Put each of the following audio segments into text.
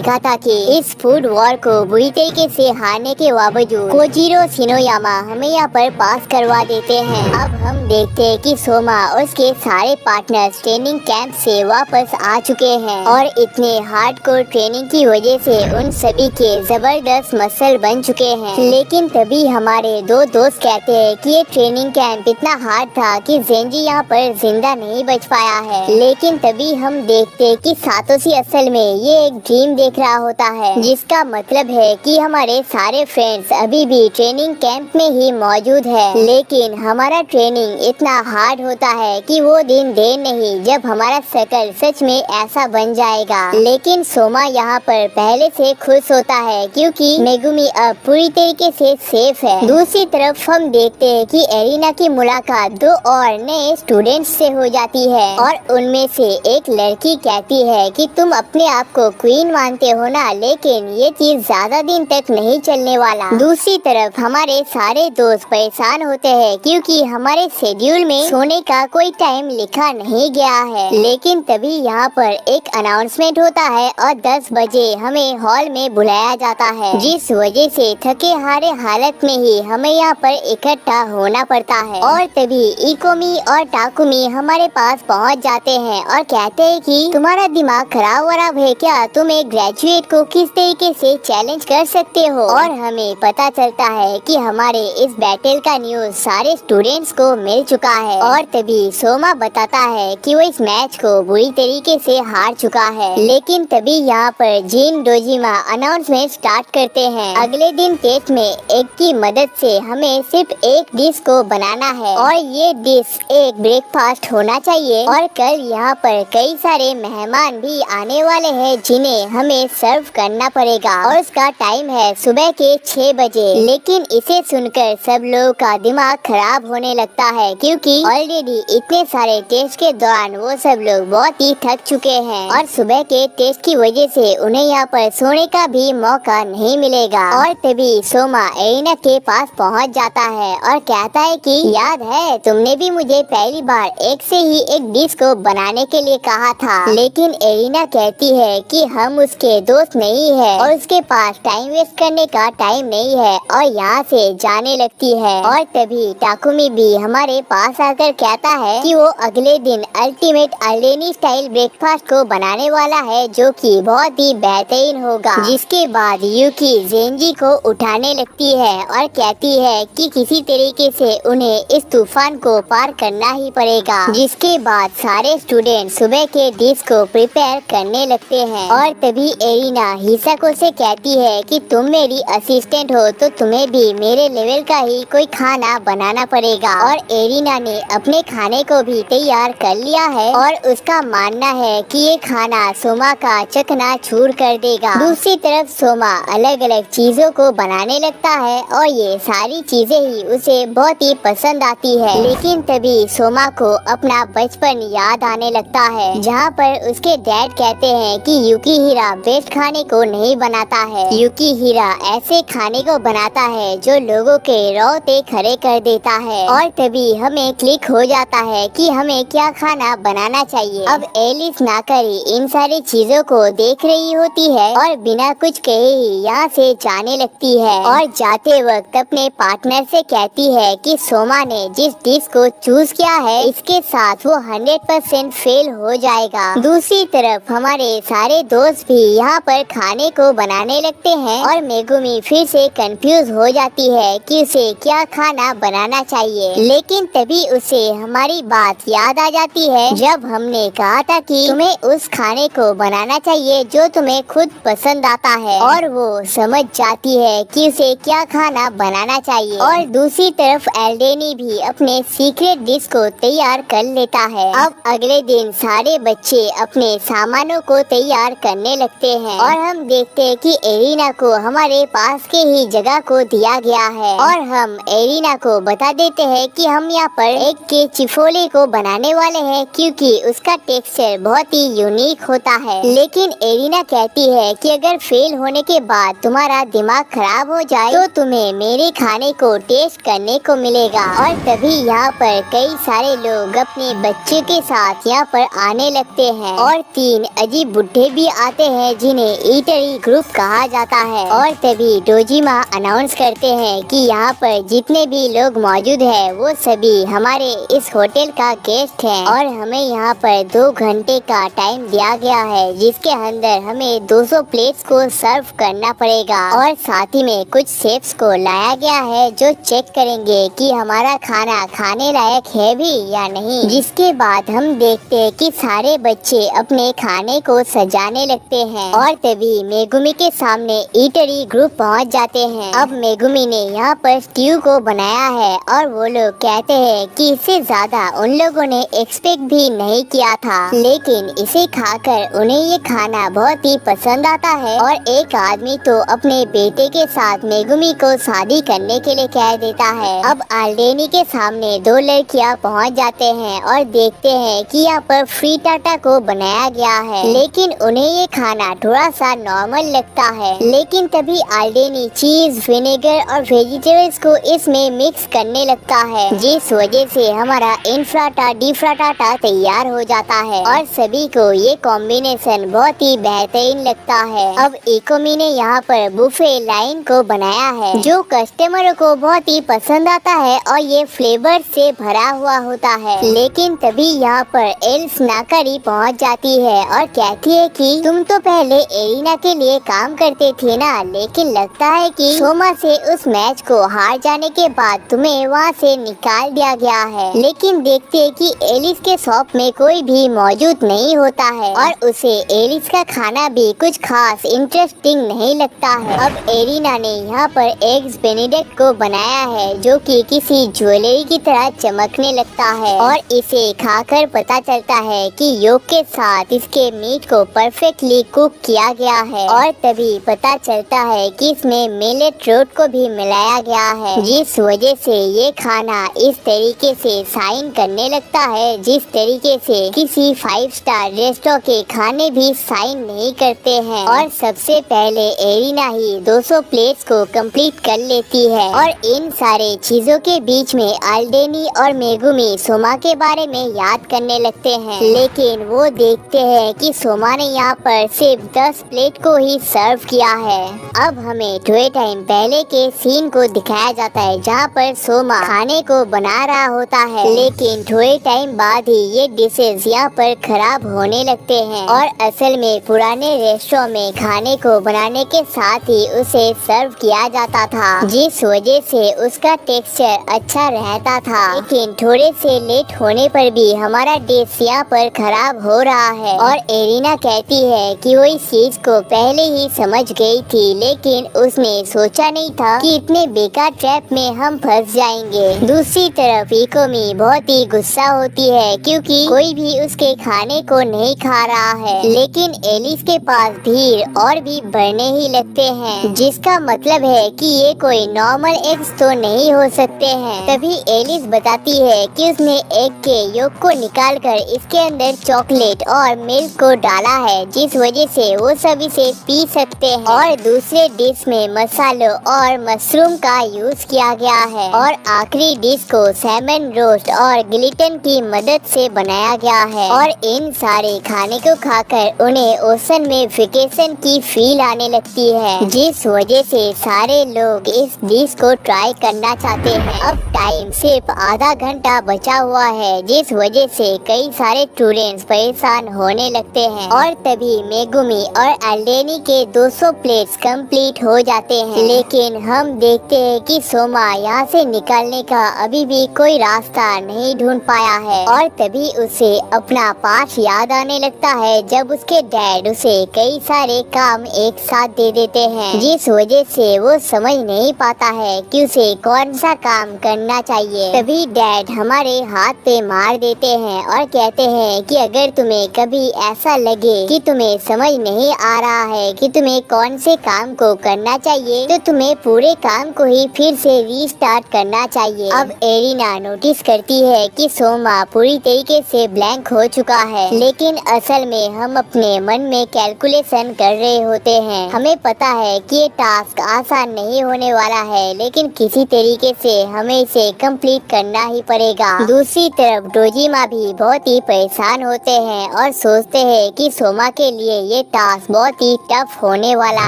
देखा था कि इस फूड वॉर को बुरी तरीके से हारने के बावजूद कोजीरो शिनोयामा हमें यहाँ पर पास करवा देते हैं। अब हम देखते हैं कि सोमा और उसके सारे पार्टनर्स ट्रेनिंग कैंप से वापस आ चुके हैं और इतने हार्डकोर ट्रेनिंग की वजह से उन सभी के जबरदस्त मसल बन चुके हैं। लेकिन तभी हमारे दो दोस्त कहते हैं कि ये ट्रेनिंग कैंप इतना हार्ड था कि ज़ेंजी यहाँ पर जिंदा नहीं बच पाया है। लेकिन तभी हम देखते कि सातोशी असल में ये एक ड्रीम देख रहा होता है, जिसका मतलब है कि हमारे सारे फ्रेंड्स अभी भी ट्रेनिंग कैंप में ही मौजूद है। लेकिन हमारा ट्रेनिंग इतना हार्ड होता है कि वो दिन देर नहीं जब हमारा सर्कल सच में ऐसा बन जाएगा। लेकिन सोमा यहाँ पर पहले से खुश होता है क्योंकि मेगुमी अब पूरी तरीके से सेफ है। दूसरी तरफ हम देखते हैं कि एरिना की मुलाकात दो और नए स्टूडेंट्स से हो जाती है और उनमें से एक लड़की कहती है कि तुम अपने आप को क्वीन मानते हो ना, लेकिन ये चीज ज्यादा दिन तक नहीं चलने वाला। दूसरी तरफ हमारे सारे दोस्त परेशान होते हैं क्योंकि हमारे शेड्यूल में सोने का कोई टाइम लिखा नहीं गया है। लेकिन तभी यहाँ पर एक अनाउंसमेंट होता है और 10 बजे हमें हॉल में बुलाया जाता है, जिस वजह से थके हारे हालत में ही हमें यहाँ पर इकट्ठा होना पड़ता है। और तभी इकोमी और टाकुमी हमारे पास पहुँच जाते हैं और कहते हैं कि तुम्हारा दिमाग खराब वराब है क्या, तुम एक ग्रेजुएट को किस तरीके से चैलेंज कर सकते हो। और हमें पता चलता है कि हमारे इस बैटल का न्यूज सारे स्टूडेंट्स को मिल चुका है और तभी सोमा बताता है कि वो इस मैच को बुरी तरीके से हार चुका है। लेकिन तभी यहाँ पर जिन डोजिमा अनाउंसमेंट स्टार्ट करते हैं, अगले दिन टेस्ट में एक की मदद से हमें सिर्फ एक डिश को बनाना है और ये डिश एक ब्रेकफास्ट होना चाहिए और कल यहाँ पर कई सारे मेहमान भी आने वाले हैं जिन्हें हमें सर्व करना पड़ेगा और उसका टाइम है सुबह के 6 बजे। लेकिन इसे सुनकर सब लोगों का दिमाग खराब होने लगता है क्योंकि ऑलरेडी इतने सारे टेस्ट के दौरान वो सब लोग बहुत ही थक चुके हैं और सुबह के टेस्ट की वजह से उन्हें यहाँ पर सोने का भी मौका नहीं मिलेगा। और तभी सोमा एरिना के पास पहुँच जाता है और कहता है कि याद है तुमने भी मुझे पहली बार एक से ही एक डिश को बनाने के लिए कहा था। लेकिन एरिना कहती है कि हम उसके दोस्त नहीं है और उसके पास टाइम वेस्ट करने का टाइम नहीं है और यहाँ से जाने लगती है। और तभी टाकुमी भी हमारे पास आकर कहता है कि वो अगले दिन अल्टीमेट अल्डेनी स्टाइल ब्रेकफास्ट को बनाने वाला है जो कि बहुत ही बेहतरीन होगा। जिसके बाद यूकी ज़ेंजी को उठाने लगती है और कहती है कि किसी तरीके से उन्हें इस तूफान को पार करना ही पड़ेगा। जिसके बाद सारे स्टूडेंट सुबह के डिश को प्रिपेयर करने लगते हैं और तभी एरिना हिसाको से कहती है कि तुम मेरी असिस्टेंट हो तो तुम्हें भी मेरे लेवल का ही कोई खाना बनाना पड़ेगा। और एरिना ने अपने खाने को भी तैयार कर लिया है और उसका मानना है कि ये खाना सोमा का चकना चूर कर देगा। दूसरी तरफ सोमा अलग अलग चीजों को बनाने लगता है और ये सारी चीजें ही उसे बहुत ही पसंद आती है। लेकिन तभी सोमा को अपना बचपन याद आने लगता है जहाँ पर उसके डैड कहते हैं कि युकीहिरा बेस्ट खाने को नहीं बनाता है, युकीहिरा ऐसे खाने को बनाता है जो लोगों के रोते खड़े कर देता है। और तभी हमें क्लिक हो जाता है कि हमें क्या खाना बनाना चाहिए। अब एलिस नाकरी इन सारी चीजों को देख रही होती है और बिना कुछ कहे ही यहाँ से जाने लगती है और जाते वक्त अपने पार्टनर से कहती है कि सोमा ने जिस डिश को चूज किया है इसके साथ वो 100% फेल हो जाएगा। दूसरी तरफ हमारे सारे दोस्त भी यहाँ पर खाने को बनाने लगते हैं और मेगुमी फिर से कंफ्यूज हो जाती है कि उसे क्या खाना बनाना चाहिए। लेकिन तभी उसे हमारी बात याद आ जाती है जब हमने कहा था कि तुम्हें उस खाने को बनाना चाहिए जो तुम्हें खुद पसंद आता है और वो समझ जाती है कि उसे क्या खाना बनाना चाहिए। और दूसरी तरफ एल्डेनी भी अपने सीक्रेट डिश को तैयार कर लेता है। अब अगले दिन सारे बच्चे अपने सामानों को तैयार करने लगते हैं और हम देखते हैं कि एरिना को हमारे पास के ही जगह को दिया गया है और हम एरिना को बता देते हैं कि हम यहाँ पर एक के चिफोले को बनाने वाले हैं क्योंकि उसका टेक्सचर बहुत ही यूनिक होता है। लेकिन एरिना कहती है कि अगर फेल होने के बाद तुम्हारा दिमाग खराब हो जाए तो तुम्हें मेरे खाने को टेस्ट करने को मिलेगा। और तभी यहाँ पर कई सारे लोग अपने बच्चे के साथ यहाँ पर आने लगते हैं और 3 अजीब बुढ़े भी आते हैं है जिन्हें ईटरी ग्रुप कहा जाता है। और तभी डोजिमा अनाउंस करते हैं कि यहाँ पर जितने भी लोग मौजूद है वो सभी हमारे इस होटल का गेस्ट हैं और हमें यहाँ पर 2 घंटे का टाइम दिया गया है जिसके अंदर हमें 200 प्लेट्स को सर्व करना पड़ेगा और साथ ही में कुछ शेफ्स को लाया गया है जो चेक करेंगे कि हमारा खाना खाने लायक है भी या नहीं। जिसके बाद हम देखते हैं कि सारे बच्चे अपने खाने को सजाने लगते हैं और तभी मेगुमी के सामने ईटरी ग्रुप पहुंच जाते हैं। अब मेगुमी ने यहाँ पर स्ट्यू को बनाया है और वो लोग कहते हैं कि इससे ज्यादा उन लोगों ने एक्सपेक्ट भी नहीं किया था, लेकिन इसे खाकर उन्हें ये खाना बहुत ही पसंद आता है और एक आदमी तो अपने बेटे के साथ मेगुमी को शादी करने के लिए कह देता है। अब आल्डेनी के सामने 2 लड़कियां पहुंच जाते हैं और देखते हैं कि यहाँ पर फ्रीटाटा को बनाया गया है, लेकिन उन्हें ये खाना थोड़ा सा नॉर्मल लगता है। लेकिन तभी आल्डेनी चीज, विनेगर और वेजिटेबल्स को इसमें मिक्स करने लगता है जिस वजह से हमारा इनफ्राटा डिफ्राटाटा तैयार हो जाता है और सभी को ये कॉम्बिनेशन बहुत ही बेहतरीन लगता है। अब इकोमी ने यहाँ पर बुफे लाइन को बनाया है जो कस्टमरों को बहुत ही पसंद आता है और ये फ्लेवर से भरा हुआ होता है। लेकिन तभी यहाँ पर एल्स नाकारी पहुँच जाती है और कहती है कि तुम तो पहले एरिना के लिए काम करते थे ना, लेकिन लगता है कि सोमा से उस मैच को हार जाने के बाद तुम्हें वहाँ से निकाल दिया गया है। लेकिन देखते हैं कि एलिस के शॉप में कोई भी मौजूद नहीं होता है और उसे एलिस का खाना भी कुछ खास इंटरेस्टिंग नहीं लगता है। अब एरिना ने यहाँ पर एग्स बेनेडिक्ट को बनाया है जो कि किसी ज्वेलरी की तरह चमकने लगता है और इसे खाकर पता चलता है कि योग के साथ इसके मीट को परफेक्टली कुक किया गया है और तभी पता चलता है कि इसमें मिलेट रोट को भी मिलाया गया है जिस वजह से ये खाना इस तरीके से साइन करने लगता है जिस तरीके से किसी 5 स्टार रेस्टोरेंट के खाने भी साइन नहीं करते हैं। और सबसे पहले एरिना ही 200 प्लेट्स को कंप्लीट कर लेती है और इन सारे चीजों के बीच में आल्डेनी और मेगुमी सोमा के बारे में याद करने लगते हैं, लेकिन वो देखते हैं कि सोमा ने यहाँ पर सिर्फ 10 प्लेट को ही सर्व किया है। अब हमें थोड़े टाइम पहले के सीन को दिखाया जाता है जहाँ पर सोमा खाने को बना रहा होता है, लेकिन थोड़े टाइम बाद ही ये डिशेज यहाँ पर खराब होने लगते हैं और असल में पुराने रेस्टोरेंट में खाने को बनाने के साथ ही उसे सर्व किया जाता था जिस वजह से उसका टेक्सचर अच्छा रहता था। लेकिन थोड़े से लेट होने पर भी हमारा डिश यहाँ पर खराब हो रहा है और एरिना कहती है कि वो इस चीज को पहले ही समझ गई थी, लेकिन उसने सोचा नहीं था कि इतने बेकार ट्रैप में हम फंस जाएंगे। दूसरी तरफ इकोमी बहुत ही गुस्सा होती है क्योंकि कोई भी उसके खाने को नहीं खा रहा है, लेकिन एलिस के पास भीड़ और भी बढ़ने ही लगते हैं जिसका मतलब है कि ये कोई नॉर्मल एग्स तो नहीं हो सकते हैं। तभी एलिस बताती है कि उसने एग के योग को निकालकर इसके अंदर चॉकलेट और मिल्क को डाला है जिस वजह से वो सब इसे पी सकते हैं और दूसरे डिश में मसालों और मशरूम का यूज किया गया है और आखिरी डिश को सैमन रोस्ट और ग्लिटन की मदद से बनाया गया है और इन सारे खाने को खाकर उन्हें ओशन में वेकेशन की फील आने लगती है जिस वजह से सारे लोग इस डिश को ट्राई करना चाहते हैं। अब टाइम सिर्फ आधा घंटा बचा हुआ है जिस वजह से कई सारे स्टूडेंट्स परेशान होने लगते हैं और तभी मेगुमी और आल्डेनी के 200 प्लेट्स कंप्लीट हो जाते हैं, लेकिन हम देखते हैं कि सोमा यहाँ से निकलने का अभी भी कोई रास्ता नहीं ढूंढ पाया है और तभी उसे अपना पास्ट याद आने लगता है जब उसके डैड उसे कई सारे काम एक साथ दे देते हैं जिस वजह से वो समझ नहीं पाता है कि उसे कौन सा काम करना चाहिए। तभी डैड हमारे हाथ पे मार देते हैं और कहते हैं कि अगर तुम्हें कभी ऐसा लगे कि तुम्हें समझ नहीं आ रहा है कि तुम्हें कौन से काम को करना चाहिए तो तुम्हें पूरे काम को ही फिर से रीस्टार्ट करना चाहिए। अब एरिना नोटिस करती है कि सोमा पूरी तरीके से ब्लैंक हो चुका है, लेकिन असल में हम अपने मन में कैलकुलेशन कर रहे होते हैं। हमें पता है कि ये टास्क आसान नहीं होने वाला है, लेकिन किसी तरीके से हमें इसे कंप्लीट करना ही पड़ेगा। दूसरी तरफ डोजिमा भी बहुत ही परेशान होते हैं और सोचते हैं कि सोमा के लिए ये टास्क बहुत ही टफ होने वाला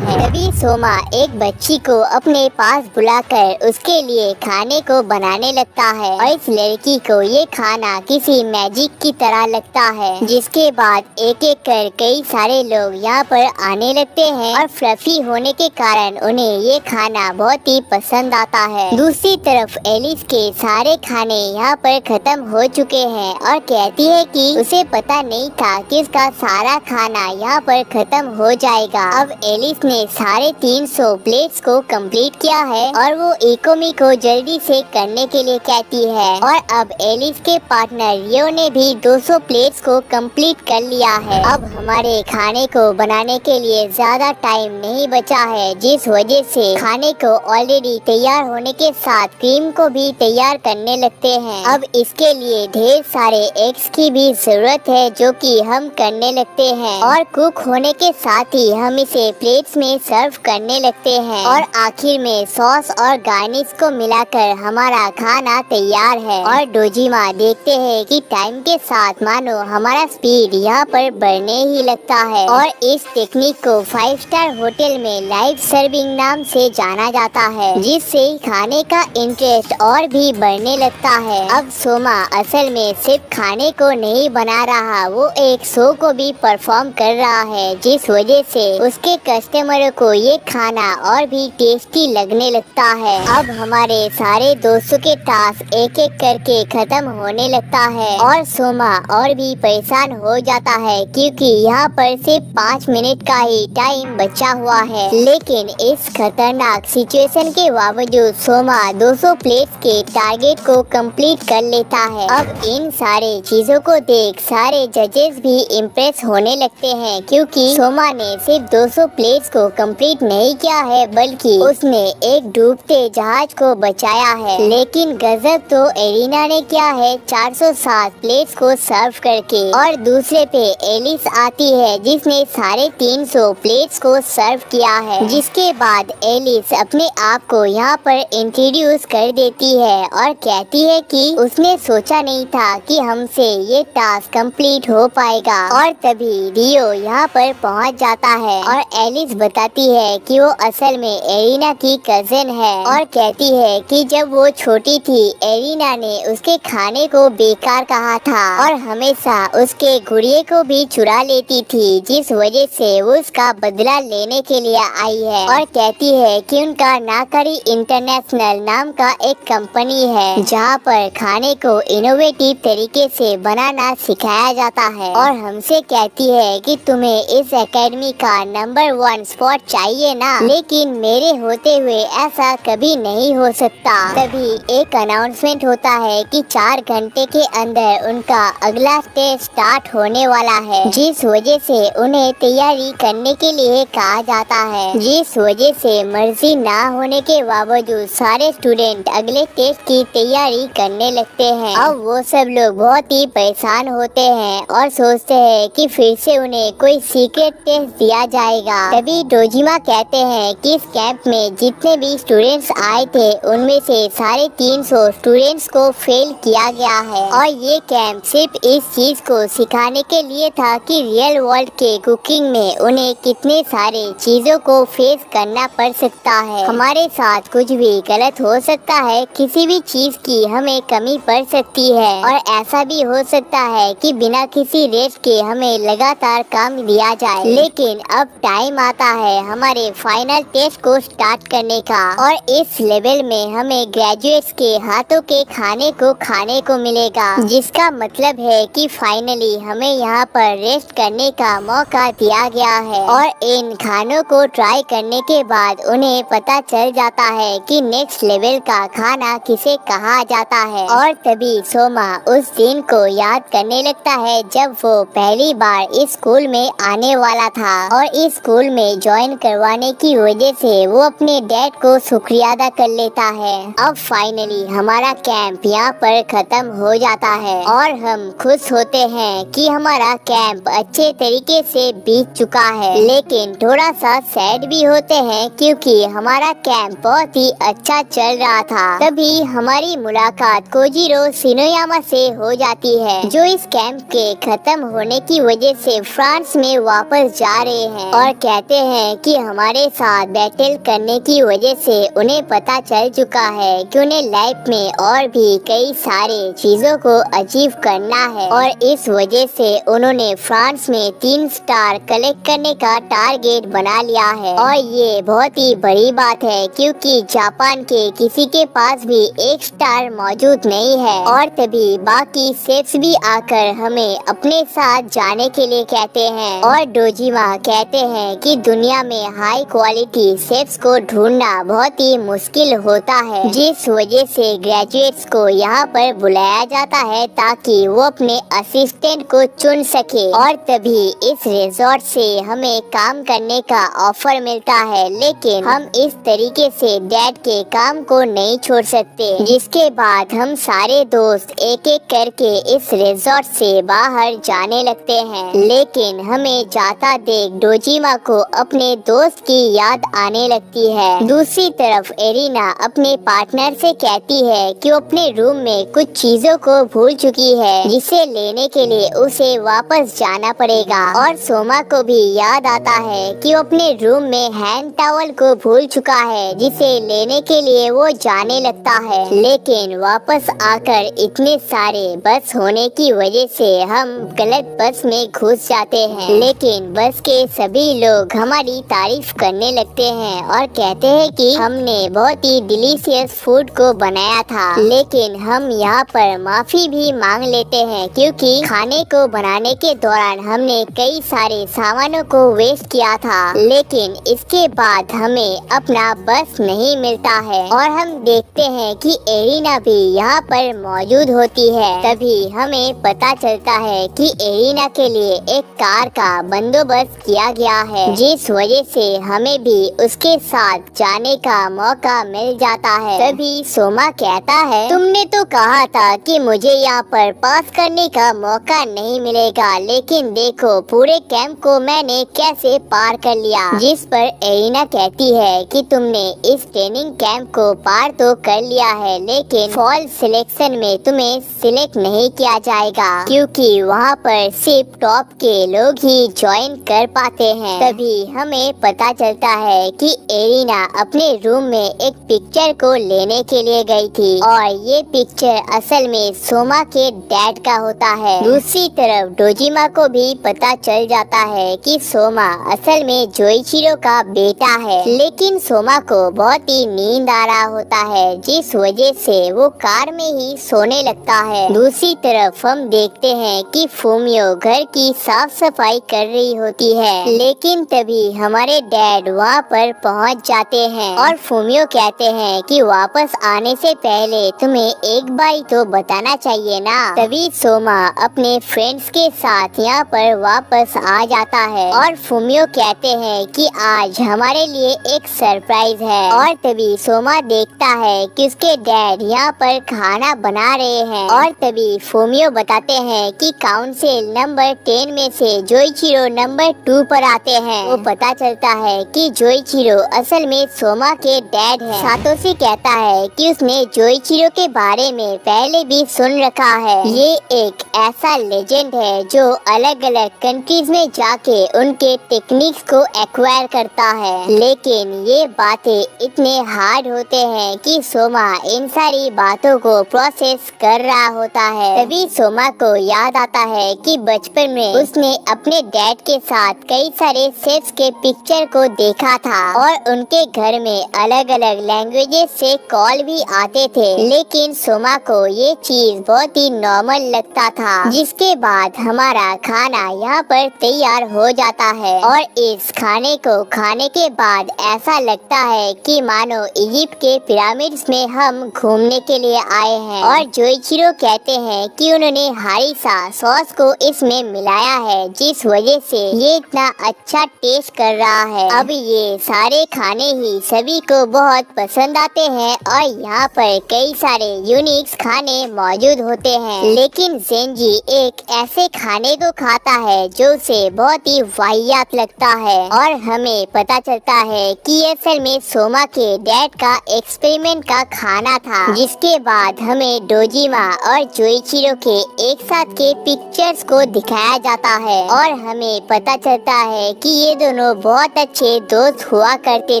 है। तभी सोमा एक बच्ची को अपने पास बुलाकर उसके लिए खाने को बनाने लगता है और इस लड़की को ये खाना किसी मैजिक की तरह लगता है। जिसके बाद एक एक कर कई सारे लोग यहाँ पर आने लगते हैं और फ्लफी होने के कारण उन्हें ये खाना बहुत ही पसंद आता है। दूसरी तरफ एलिस के सारे खाने यहाँ पर खत्म हो चुके हैं और कहती है कि उसे पता नहीं था कि उसका सारा खाना यहाँ पर खत्म हो जाएगा। अब एलिस ने 350 प्लेट्स को कंप्लीट किया है और वो इकोमी को जल्दी से करने के लिए कहती है और अब एलिस के पार्टनर रियो ने भी 200 प्लेट्स को कंप्लीट कर लिया है। अब हमारे खाने को बनाने के लिए ज्यादा टाइम नहीं बचा है, जिस वजह से खाने को ऑलरेडी तैयार होने के साथ क्रीम को भी तैयार करने लगते हैं। अब इसके लिए ढेर सारे एग्स की भी जरूरत है जो कि हम करने लगते हैं और कुक होने के साथ ही हम इसे प्लेट्स में सर्व करने लगते हैं और आखिर में सॉस और गार्निश को मिलाकर हमारा खाना तैयार है। और डोजिमा देखते हैं कि टाइम के साथ मानो हमारा स्पीड यहाँ पर बढ़ने ही लगता है और इस टेक्निक को 5 स्टार होटल में लाइव सर्विंग नाम से जाना जाता है, जिससे खाने का इंटरेस्ट और भी बढ़ने लगता है। अब सोमा असल में सिर्फ खाने को नहीं बना रहा, वो एक शो को भी परफॉर्म कर रहा है, जिस वजह से उसके कस्टमरों को ये खाना और भी टेस्टी लगने लगता है। अब हमारे सारे दोस्तों के टास्क एक एक करके खत्म होने लगता है और सोमा और भी परेशान हो जाता है क्योंकि यहाँ पर सिर्फ 5 मिनट का ही टाइम बचा हुआ है। लेकिन इस खतरनाक सिचुएशन के बावजूद सोमा 200 प्लेट्स के टारगेट को कंप्लीट कर लेता है। अब इन सारे चीजों को देख सारे जजेस भी इम्प्रेस होने लगते हैं क्योंकि सोमा ने सिर्फ 200 प्लेट्स को कंप्लीट नहीं किया है बल्कि उसने एक डूबते जहाज को बचाया है। लेकिन गजब तो एरिना ने किया है 407 प्लेट्स को सर्व करके। और दूसरे पे एलिस आती है जिसने 350 प्लेट्स को सर्व किया है। जिसके बाद एलिस अपने आप को यहाँ पर इंट्रोड्यूस कर देती है और कहती है कि उसने सोचा नहीं था कि हमसे ये टास्क कंप्लीट हो पाएगा। और तभी रियो यहाँ पर पहुँच जाता है और एलिस बताती है कि वो असल में एरिना की कजिन है और कहती है कि जब वो छोटी थी एरिना ने उसके खाने को बेकार कहा था और हमेशा उसके गुड़िया को भी चुरा लेती थी, जिस वजह से वो उसका बदला लेने के लिए आई है। और कहती है कि उनका नाकरी इंटरनेशनल नाम का एक कंपनी है जहाँ पर खाने को इनोवेटिव तरीके से बनाना सिखाया जाता है और हमसे कहती है कि तुम्हें इस एकेडमी का नंबर 1 स्पॉट चाहिए ना, लेकिन मेरे होते हुए ऐसा कभी नहीं हो सकता। तभी एक अनाउंसमेंट होता है कि 4 घंटे के अंदर उनका अगला टेस्ट स्टार्ट होने वाला है, जिस वजह से उन्हें तैयारी करने के लिए कहा जाता है। जिस वजह से मर्जी ना होने के बावजूद सारे स्टूडेंट अगले टेस्ट की तैयारी करने लगते हैं। अब वो सब लोग बहुत ही परेशान होते हैं और सोचते हैं कि फिर से उन्हें कोई सीक्रेट टेस्ट दिया जाएगा। तभी डोजिमा कहते हैं कि इस कैंप में जितने भी स्टूडेंट्स आए थे उनमें से 350 स्टूडेंट्स को फेल किया गया है और ये कैंप सिर्फ इस चीज को सिखाने के लिए था कि रियल वर्ल्ड के कुकिंग में उन्हें कितने सारे चीजों को फेस करना पड़ सकता है। हमारे साथ कुछ भी गलत हो सकता है, किसी भी चीज की हमें कमी पड़ सकती है और ऐसा भी हो सकता है कि बिना किसी रेस्ट के हमें लगातार काम दिया जाए। लेकिन अब टाइम आता है हमारे फाइनल टेस्ट को स्टार्ट करने का और इस लेवल में हमें ग्रेजुएट्स के हाथों के खाने को मिलेगा, जिसका मतलब है कि फाइनली हमें यहाँ पर रेस्ट करने का मौका दिया गया है। और इन खानों को ट्राई करने के बाद उन्हें पता चल जाता है कि नेक्स्ट लेवल का खाना किसे कहा जाता है। और तभी सोमा उस दिन को याद करने लगता है जब वो पहली बार इस स्कूल में आने वाला था और इस स्कूल में ज्वाइन करवाने की वजह से वो अपने डैड को शुक्रिया अदा कर लेता है। अब फाइनली हमारा कैंप यहाँ पर खत्म हो जाता है और हम खुश होते हैं कि हमारा कैंप अच्छे तरीके से बीत चुका है। लेकिन थोड़ा सा सैड भी होते हैं क्योंकि हमारा कैंप बहुत ही अच्छा चल रहा था। तभी हमारी मुलाकात कोजीरो शिनोयामा से हो जाती है, जो इस कैंप के खत्म होने की वजह से फ्रांस में में वापस जा रहे हैं और कहते हैं कि हमारे साथ बैटल करने की वजह से उन्हें पता चल चुका है कि उन्हें लाइफ में और भी कई सारे चीजों को अचीव करना है और इस वजह से उन्होंने फ्रांस में 3 स्टार कलेक्ट करने का टारगेट बना लिया है। और ये बहुत ही बड़ी बात है क्योंकि जापान के किसी के पास भी 1 स्टार मौजूद नहीं है। और तभी बाकी शेफ्स भी आकर हमें अपने साथ जाने के लिए कहते हैं और डोजिमा कहते हैं कि दुनिया में हाई क्वालिटी शेफ्स को ढूंढना बहुत ही मुश्किल होता है, जिस वजह से ग्रेजुएट्स को यहाँ पर बुलाया जाता है ताकि वो अपने असिस्टेंट को चुन सके। और तभी इस रिजॉर्ट से हमें काम करने का ऑफर मिलता है, लेकिन हम इस तरीके से डैड के काम को नहीं छोड़ सकते। जिसके बाद हम सारे दोस्त एक एक करके इस रिजॉर्ट से बाहर जाने लगते हैं, लेकिन हमें जाता देख डोजिमा को अपने दोस्त की याद आने लगती है। दूसरी तरफ एरिना अपने पार्टनर से कहती है कि वो अपने रूम में कुछ चीजों को भूल चुकी है, जिसे लेने के लिए उसे वापस जाना पड़ेगा। और सोमा को भी याद आता है कि वो अपने रूम में हैंड टॉवल को भूल चुका है, जिसे लेने के लिए वो जाने लगता है, लेकिन वापस आकर इतने सारे बस होने की वजह से हम गलत बस में घुस जाते हैं। लेकिन बस के सभी लोग हमारी तारीफ करने लगते हैं और कहते हैं कि हमने बहुत ही डिलीशियस फूड को बनाया था, लेकिन हम यहाँ पर माफी भी मांग लेते हैं क्योंकि खाने को बनाने के दौरान हमने कई सारे सामानों को वेस्ट किया था। लेकिन इसके बाद हमें अपना बस नहीं मिलता है और हम देखते हैं कि एरिना भी यहाँ पर मौजूद होती है। तभी हमें पता चलता है कि एरिना के लिए एक कार का बंदोबस्त किया गया है, जिस वजह से हमें भी उसके साथ जाने का मौका मिल जाता है। तभी सोमा कहता है, तुमने तो कहा था कि मुझे यहाँ पर पास करने का मौका नहीं मिलेगा, लेकिन देखो पूरे कैंप को मैंने कैसे पार कर लिया। जिस पर एरिना कहती है कि तुमने इस ट्रेनिंग कैंप को पार तो कर लिया है, लेकिन फॉल सिलेक्शन में तुम्हें सिलेक्ट नहीं किया जाएगा क्योंकि वहाँ पर सिर्फ टॉप के लोग ही ज्वाइन कर पाते हैं। तभी हमें पता चलता है कि एरिना अपने रूम में एक पिक्चर को लेने के लिए गई थी और ये पिक्चर असल में सोमा के डैड का होता है। दूसरी तरफ डोजिमा को भी पता चल जाता है कि सोमा असल में जोइचिरो का बेटा है, लेकिन सोमा को बहुत ही नींद आ रहा होता है, जिस वजह से वो कार में ही सोने लगता है। दूसरी तरफ हम देखते हैं कि फूमियो घर की साफ सफाई कर रही होती है, लेकिन तभी हमारे डैड वहाँ पर पहुँच जाते हैं और फूमियो कहते हैं कि वापस आने से पहले तुम्हें एक बारी तो बताना चाहिए ना। तभी सोमा अपने फ्रेंड्स के साथ यहाँ पर वापस आ जाता है और फूमियो कहते हैं कि आज हमारे लिए एक सरप्राइज है। और तभी सोमा देखता है कि उसके डैड यहाँ पर खाना बना रहे हैं और तभी फूमियो बताते हैं कि काउंसिल नंबर 10 में से जोइचिरो नंबर 2 पर आते हैं। वो पता चलता है कि जोइचिरो असल में सोमा के डैड है। सातोशी कहता है कि उसने जोइचिरो के बारे में पहले भी सुन रखा है। ये एक ऐसा लेजेंड है जो अलग अलग कंट्रीज में जाके उनके टेक्निक्स को एक्वायर करता है, लेकिन ये बातें इतने हार्ड होते हैं कि सोमा इन सारी बातों को प्रोसेस कर रहा होता है। तभी सोमा को याद आता है कि बचपन में उसने अपने डैड के साथ कई सारे शेफ्स के पिक्चर को देखा था और उनके घर में अलग अलग लैंग्वेजेस से कॉल भी आते थे, लेकिन सोमा को ये चीज बहुत ही नॉर्मल लगता था। जिसके बाद हमारा खाना यहाँ पर तैयार हो जाता है और इस खाने को खाने के बाद ऐसा लगता है कि मानो इजिप्ट के पिरामिड्स में हम घूमने के लिए आए हैं। और जोइचिरो कहते हैं कि उन्होंने हारिसा सॉस को इसमें मिलाया है, जिस वजह से ये इतना अच्छा टेस्ट कर रहा है। अब ये सारे खाने ही सभी को बहुत पसंद आते हैं और यहाँ पर कई सारे यूनिक खाने मौजूद होते हैं, लेकिन जेंजी एक ऐसे खाने को खाता है जो उसे बहुत ही वाहियात लगता है और हमें पता चलता है कि असल में सोमा के डैड का एक्सपेरिमेंट का खाना था। जिसके बाद हमें डोजिमा और जोइचिरो के एक साथ के पिक्चर्स को दिखाया जाता है और हमें पता चलता है कि ये दोनों बहुत अच्छे दोस्त हुआ करते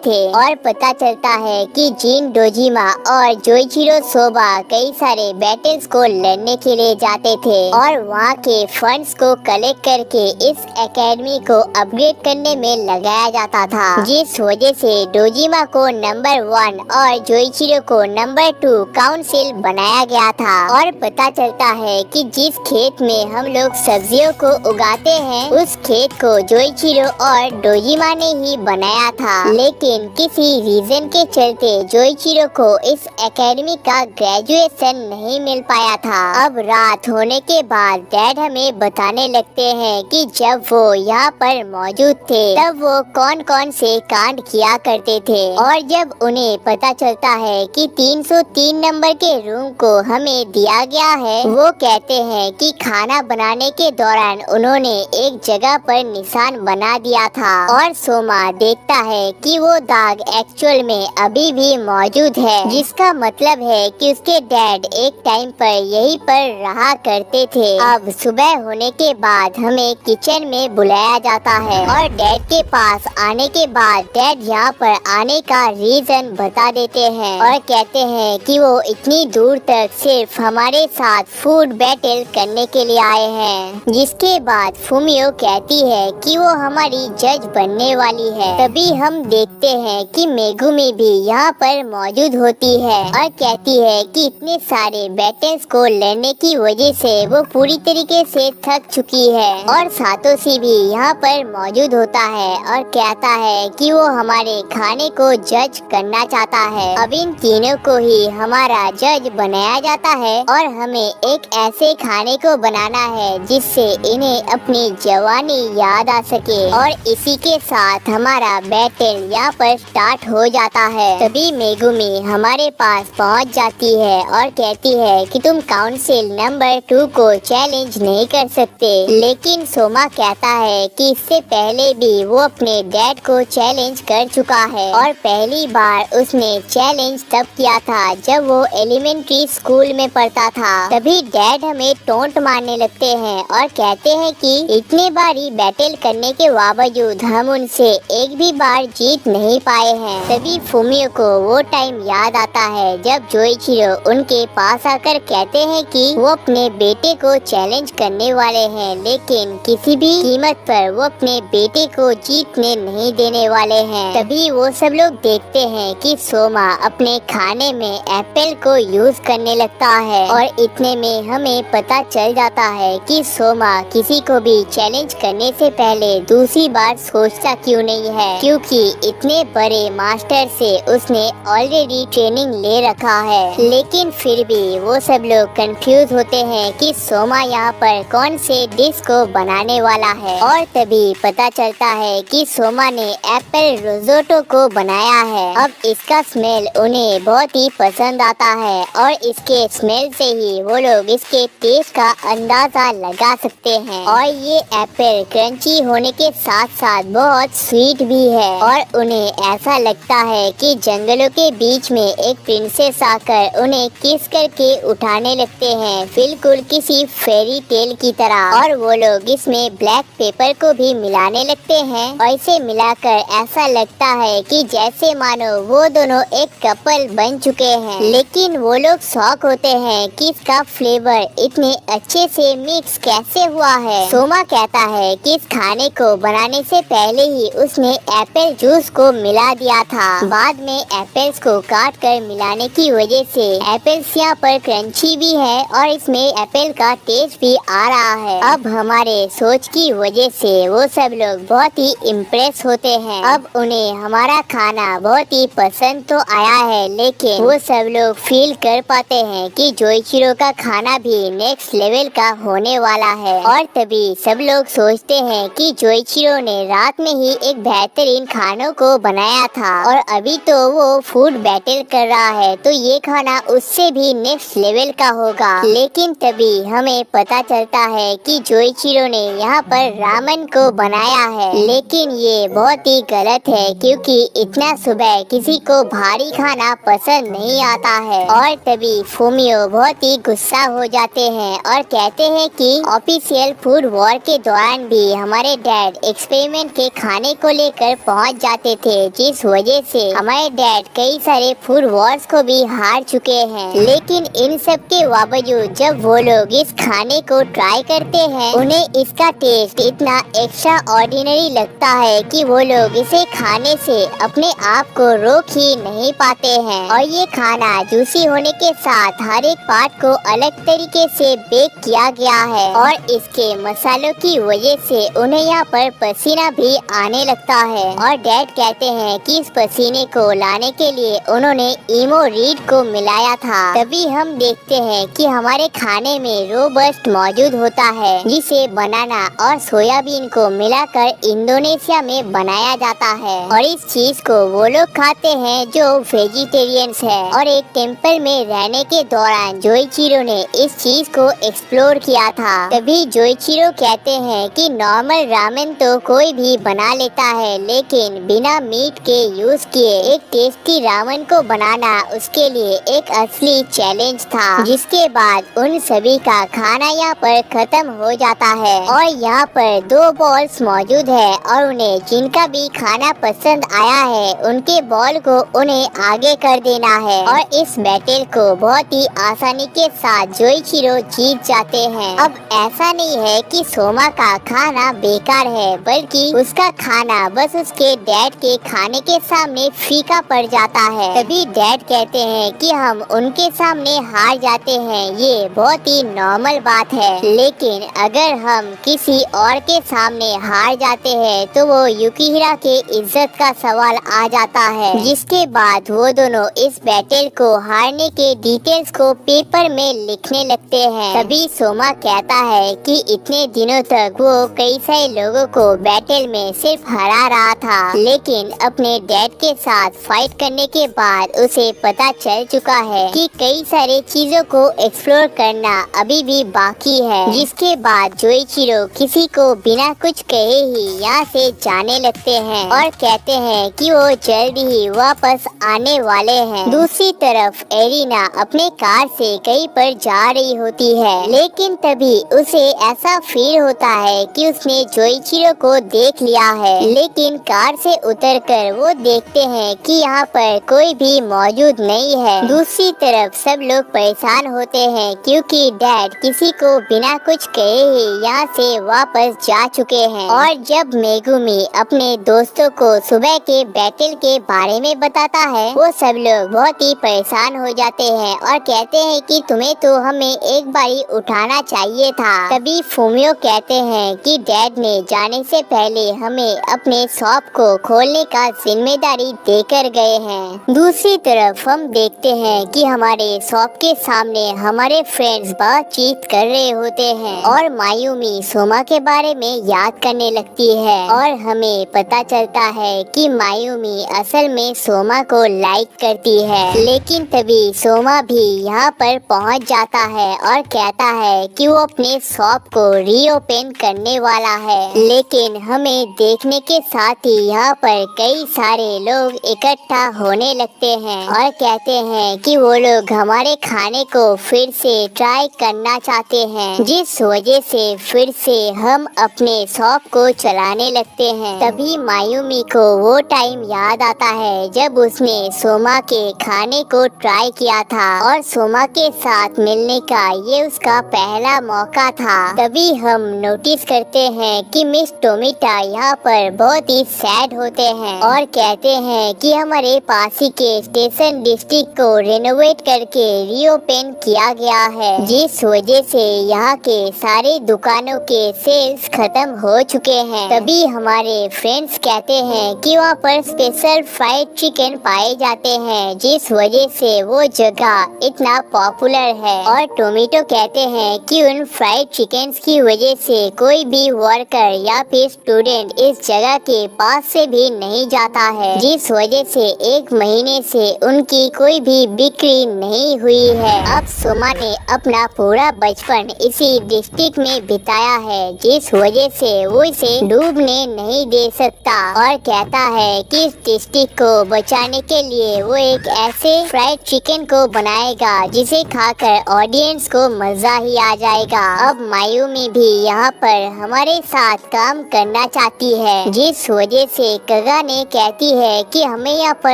थे और पता चलता है कि जिन डोजिमा और जोइचिरो सोबा कई सारे बैटल्स को लड़ने के लिए जाते थे और वहाँ के फंड्स को कलेक्ट करके इस एकेडमी को अपग्रेड करने में लगाया जाता था, जिस वजह से डोजिमा को नंबर 1 और जोइचिरो को नंबर 2 काउंसिल बनाया गया था। और पता चलता है कि जिस खेत में हम लोग सब्जियों को उगाते हैं उस खेत को जोइचिरो और डोजिमा ने ही बनाया था, लेकिन किसी रीजन के चलते जोइचिरो को इस एकेडमी का ग्रेजुएशन नहीं मिल पाया था। अब रात होने के बाद डैड हमें बताने लगते हैं कि जब वो यहाँ पर मौजूद थे तब वो कौन कौन से कांड किया करते थे, और जब उन्हें पता चलता है कि 303 नंबर के रूम को हमें दिया गया है, वो कहते हैं कि खाना बनाने के दौरान उन्होंने एक जगह पर निशान बना दिया था और सोमा देखता है कि वो दाग एक्चुअल में अभी भी मौजूद है, जिसका मतलब है कि उसके डैड एक टाइम पर यहीं पर रहा करते थे। अब सुबह होने के बाद हमें किचन में बुलाया जाता है और डैड के पास आने के बाद डैड यहाँ पर आने का रीजन बता देते हैं और कहते हैं कि वो इतनी दूर तक सिर्फ हमारे साथ फूड बैटल करने के लिए आए हैं। जिसके बाद फुमियो कहती है कि वो हमारी जज बनने वाली है। तभी हम देखते हैं कि मेगुमी भी यहाँ पर मौजूद होती है और कहती है कि इतने सारे बैटल्स को लड़ने की वजह से वो पूरी तरीके से थक चुकी है। और सातोशी भी यहाँ पर मौजूद होता है और कहता है कि वो हमारे खाने को जज करना चाहता है। अब इन तीनों को ही हमारा जज बनाया जाता है और हमें एक ऐसे खाने को बनाना है जिससे इन्हें अपनी जवानी याद आ सके। और इसी के साथ हमारा बैटल यहाँ पर स्टार्ट हो जाता है। तभी मेगुमी हमारे पास पहुँच जाती है और कहती है कि तुम काउंसिल नंबर 2 को चैलेंज नहीं कर सकते, लेकिन सोमा कहता है कि इससे पहले भी वो अपने डैड को चैलेंज कर चुका है और पहली बार उसने चैलेंज तब किया था जब वो एलिमेंट्री स्कूल में पढ़ता था। तभी डैड हमें टोंट मारने लगते हैं और कहते हैं कि इतने बारी बैटल करने के बावजूद हम उनसे एक भी बार जीत नहीं पाए हैं। तभी फुमियो को वो टाइम याद आता है जब जोइचिरो उनके पास आकर कहते हैं कि वो अपने बेटे को चैलेंज करने वाले हैं, लेकिन किसी भी कीमत पर वो अपने बेटे को जीतने नहीं देने वाले हैं। तभी वो सब लोग देखते हैं कि सोमा अपने खाने में एप्पल को यूज करने लगता है और इतने में हमें पता चल जाता है कि सोमा किसी को भी चैलेंज करने से पहले दूसरी बार सोचता क्यों नहीं है, क्योंकि इतने बड़े मास्टर से उसने ऑलरेडी ट्रेनिंग ले रखा है। लेकिन फिर भी वो सब लोग कंफ्यूज होते हैं कि सोमा यहाँ पर कौन से डिश को बनाने वाला है। और तभी पता चलता है कि सोमा ने एप्पल रोजोटो को बनाया है। अब इसका स्मेल उन्हें बहुत ही पसंद आता है और इसके स्मेल से ही वो लोग इसके टेस्ट का अंदाजा लगा सकते हैं। और ये एप्पल क्रंची होने के साथ साथ बहुत स्वीट भी है और उन्हें ऐसा लगता है कि जंगलों के बीच में एक प्रिंसेस आकर उन्हें किस करके उठाने लगते हैं, बिल्कुल किसी फेरी टेल की तरह। और वो लोग इसमें ब्लैक पेपर को भी मिलाने लगते हैं और इसे मिलाकर ऐसा लगता है कि जैसे मानो वो दोनों एक कपल बन चुके हैं। लेकिन वो लोग शॉक होते हैं कि इसका फ्लेवर इतने अच्छे से मिक्स कैसे हुआ है। सोमा कहता है कि इस खाने को बनाने से पहले ही उसने एप्पल जूस को मिला दिया था। बाद में एप्पल्स को काट कर मिलाने की वजह से एप्पल्स यहाँ पर क्रंची भी है और इसमें एप्पल का टेस्ट भी आ रहा है। अब हमारे सोच की वजह से वो सब लोग बहुत ही इम्प्रेस होते हैं। अब उन्हें हमारा खाना बहुत ही पसंद तो आया है, लेकिन वो सब लोग फील कर पाते हैं कि जोइचिरो का खाना भी नेक्स्ट लेवल का होने वाला है। और तभी सब लोग सोचते हैं कि जोइचिरो ने रात में ही एक बेहतरीन खानों को बनाया था और अभी तो वो फूड बैटल कर रहा है, तो ये खाना उससे भी नेक्स्ट लेवल का होगा। लेकिन तभी हमें पता चलता है कि जोइचिरो ने यहाँ पर रामन को बनाया है, लेकिन ये बहुत ही गलत है क्योंकि इतना सुबह किसी को भारी खाना पसंद नहीं आता है। और तभी फुमियो बहुत ही गुस्सा हो जाते हैं और कहते हैं कि ऑफिशियल फूड वॉर के दौरान भी हमारे डैड एक्सपेरिमेंट के खाने को लेकर पहुंच जाते थे, जिस वजह से हमारे डैड कई सारे फूड वॉर्स को भी हार चुके हैं। लेकिन इन सब के बावजूद जब वो लोग इस खाने को ट्राई करते हैं, उन्हें इसका टेस्ट इतना एक्स्ट्रा ऑर्डिनरी लगता है कि वो लोग इसे खाने से अपने आप को रोक ही नहीं पाते हैं। और ये खाना जूसी होने के साथ हर एक पार्ट को अलग तरीके से बेक किया गया है और इसके मसालों की वजह से उन्हें यहाँ पर पसीना भी आने लगता है। और डैड कहते हैं कि इस पसीने को लाने के लिए उन्होंने इमो रीड को मिलाया था। तभी हम देखते हैं कि हमारे खाने में रोबस्ट मौजूद होता है, जिसे बनाना और सोयाबीन को मिलाकर इंडोनेशिया में बनाया जाता है। और इस चीज को वो लोग खाते हैं जो वेजिटेरियंस है। और एक टेम्पल में रहने के दौरान जोइचिरो ने इस चीज को एक्सप्लोर किया था। तभी जोइचिरो कहते हैं कि नॉर्मल रामेन तो कोई भी बना लेता है, लेकिन बिना मीट के यूज किए एक टेस्टी रामेन को बनाना उसके लिए एक असली चैलेंज था। जिसके बाद उन सभी का खाना यहाँ पर खत्म हो जाता है और यहाँ पर 2 बॉल्स मौजूद है और उन्हें जिनका भी खाना पसंद आया है उनके बॉल को उन्हें आगे कर देना है। और इस बैटल को बहुत ही आसानी के साथ जोइचिरो जीत जाते हैं। अब ऐसा नहीं है कि सोमा का खाना बेकार है, बल्कि उसका खाना बस उसके डैड के खाने के सामने फीका पड़ जाता है। तभी डैड कहते हैं कि हम उनके सामने हार जाते हैं, ये बहुत ही नॉर्मल बात है। लेकिन अगर हम किसी और के सामने हार जाते हैं तो वो युकिहिरा के इज्जत का सवाल आ जाता है। जिसके बाद वो दोनों इस बैटल को हारने के डिटेल्स को पेपर में लिखने लगते हैं। तभी सोमा कहता है कि इतने दिनों तक वो कई सारे लोगों को बैटल में सिर्फ हरा रहा था, लेकिन अपने डैड के साथ फाइट करने के बाद उसे पता चल चुका है कि कई सारे चीजों को एक्सप्लोर करना अभी भी बाकी है। जिसके बाद जोइचिरो किसी को बिना कुछ कहे ही यहाँ से जाने लगते हैं और कहते हैं कि वो जल्द ही वापस आने वाले हैं। दूसरी तरफ एरिना अपने कार से कहीं पर जा रही होती है, लेकिन तभी उसे ऐसा फील होता है कि उसने जोइचिरो को देख लिया है। लेकिन कार से उतरकर वो देखते हैं कि यहाँ पर कोई भी मौजूद नहीं है। दूसरी तरफ सब लोग परेशान होते हैं क्योंकि डैड किसी को बिना कुछ कहे ही यहाँ से वापस जा चुके हैं। और जब मेगुमी अपने दोस्तों को सुबह के बैटल के बारे में बताता है, वो सब लोग बहुत ही परेशान हो जाते हैं और कहते हैं कि तुम्हें तो हमें एक बारी उठाना चाहिए था। तभी फूमियो कहते हैं कि डैड ने जाने से पहले हमें अपने शॉप को खोलने का जिम्मेदारी देकर गए हैं। दूसरी तरफ हम देखते हैं कि हमारे शॉप के सामने हमारे फ्रेंड्स बातचीत कर रहे होते हैं और मायूमी सोमा के बारे में याद करने लगती है। और हमें पता चलता है कि मायूमी असल में सोमा को लाइक करती है। लेकिन तभी सोमा भी यहाँ पर पहुँच जाता है और कहता है कि वो अपने शॉप को रीओपन करने वाला है। लेकिन हमें देखने के साथ ही यहाँ पर कई सारे लोग इकट्ठा होने लगते हैं और कहते हैं कि वो लोग हमारे खाने को फिर से ट्राई करना चाहते हैं, जिस वजह से फिर से हम अपने शॉप को चलाने लगते हैं। तभी मायूमी को वो टाइम याद आता है जब उसने सोमा के खाने को ट्राई किया था और सोमा के साथ मिलने का ये उसका पहला मौका था। तभी हम नोटिस करते हैं कि मिस टोमिटा यहाँ पर बहुत ही सैड होते हैं और कहते हैं कि हमारे पास ही के स्टेशन डिस्ट्रिक्ट को रेनोवेट करके रीओपन किया गया है, जिस वजह से यहाँ के सारे दुकानों के सेल्स खत्म हो चुके हैं। तभी हमारे फ्रेंड्स कहते हैं कि वहाँ पर स्पेशल फ्राइड चिकन पाए जाते हैं, जिस वजह से वो जगह इतना पॉपुलर है। और टोमेटो कहते हैं कि उन फ्राइड चिकन की वजह से कोई भी वर्कर या फिर स्टूडेंट इस जगह के पास से भी नहीं जाता है, जिस वजह से 1 महीने से उनकी कोई भी बिक्री नहीं हुई है। अब सोमा ने अपना पूरा बचपन इसी डिस्ट्रिक्ट में बिताया है, जिस वजह से वो इसे डूबने नहीं दे सकता और कहता है कि इस डिस्ट्रिक्ट को बचाने के लिए वो एक ऐसे फ्राइड चिकन को बनाएगा जिसे खाकर ऑडियंस को मजा ही आ जाएगा। अब मायूमी भी यहाँ पर हमारे साथ काम करना चाहती है, जिस वजह से कगाने कहती है कि हमें यहाँ पर